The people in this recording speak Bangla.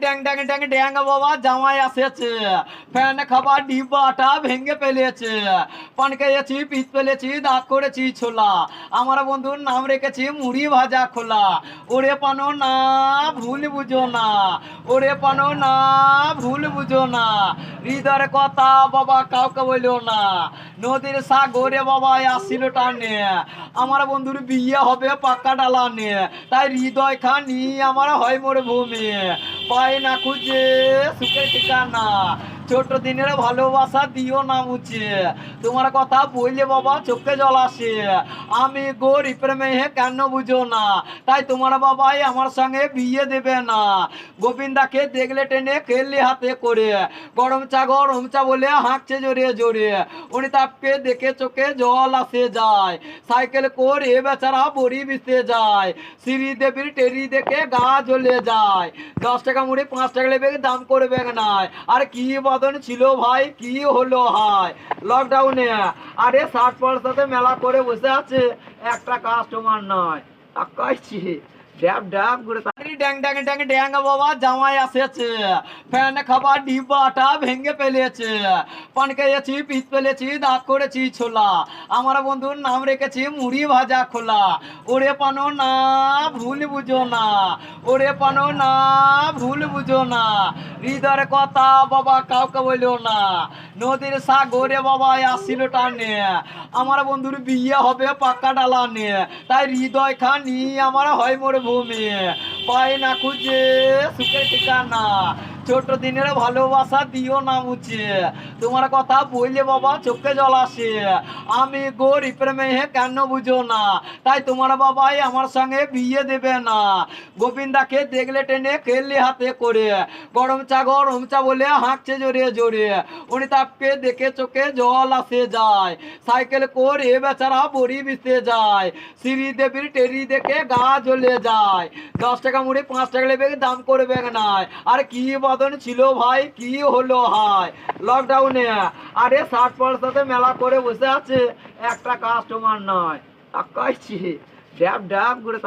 ড্যাং ড্যাং ড্যাং ড্যাং বাবা জামাই আসেছে, ফ্যান খাবার ডিব্বাটা ভেঙে ফেলেছে, পান খেয়েছি, পিস ফেলেছি, দাঁত করেছি ছোলা, আমার বন্ধুর নাম রেখেছি মুড়ি ভাজা খোলা। ওরে পানো না ভুল বুঝো না, ওরে পানো না ভুল বুঝো না, হৃদয়ের কথা বাবা কাউকে বললো না, নদীর সাগরে বাবা আসছিল টানে, আমার বন্ধুর বিয়ে হবে পাক্কা ডালানে, তাই হৃদয় খানি আমার হয় মোর ভূমি, পায় না খুঁজে সুখের ঠিকানা, ছোট দিনের ভালোবাসা দিও না মুছে, তোমার কথা বললে বাবা চোখে জল আসে, আমি গরিবের মেয়ে কেন বুঝো না, তাই তোমার বাবাই আমার সঙ্গে বিয়ে দেবে না, গোবিন্দাকে দেখলে টেনে খেললে হাতে করে, গরম চা বলে হাঁকছে জোরে জোরে, অনিতাপকে দেখে চোখে জল আসে যায়, সাইকেল করে বেচারা বড়ি বিতে যায়, শ্রীদেবীর টেরি দেখে গা জ্বলে যায়, 10 টাকা মুড়ি 5 টাকা লেবে দাম করবে নাই, আর কি বদন ছিল ভাই কি হলো হাই লকডাউনে, আরে 60% মেলা করে বসে আছে, একটা কাস্টমার নয় তাকাইছি ড্যাব ড্যাব করে ড্যাং ড্যাং ড্যাং ড্যাং বাবা জামাই আসেছে, ফ্যান খাবার ডিব্বাটা ভেঙে ফেলেছে, পান খেয়েছি, পিস ফেলেছি, দাঁত করেছি ছোলা, আমার বন্ধুর নাম রেখেছি মুড়ি ভাজা খোলা। ওরে পানো না ভুল বুঝো না, ওরে পানো না ভুল বুঝো না, হৃদয়ের কথা বাবা কাউকে বললো না, নদীর সাগরে বাবা আসছিল টানে, আমার বন্ধুর বিয়ে হবে পাক্কা ডালানে, তাই হৃদয় খানি আমার হয় মোর ভূমি, পায় না খুঁজে সুখের ঠিকানা, ছোট দিনের ভালোবাসা দিও না মুছে, তোমার কথা বললে বাবা চোখে জল আসে, আমি গরিবের মেয়ে কেন বুঝো না, তাই তোমার বাবাই আমার সঙ্গে বিয়ে দেবে না, গোবিন্দাকে দেখলে টেনে খেললে হাতে করে, গরম চা বলে হাঁকছে জোরে জোরে, অনিতাপকে দেখে চোখে জল আসে যায়, সাইকেল করে বেচারা বড়ি বিতে যায়, শ্রীদেবীর টেরি দেখে গা জ্বলে যায়, 10 টাকা মুড়ি 5 টাকা লেবে দাম করবে নাই, আর কি বদন ছিল ভাই কি হলো হাই লকডাউনে, আরে 60% মেলা করে বসে আছে, একটা কাস্টমার নয় তাকাইছি ড্যাব ড্যাব করে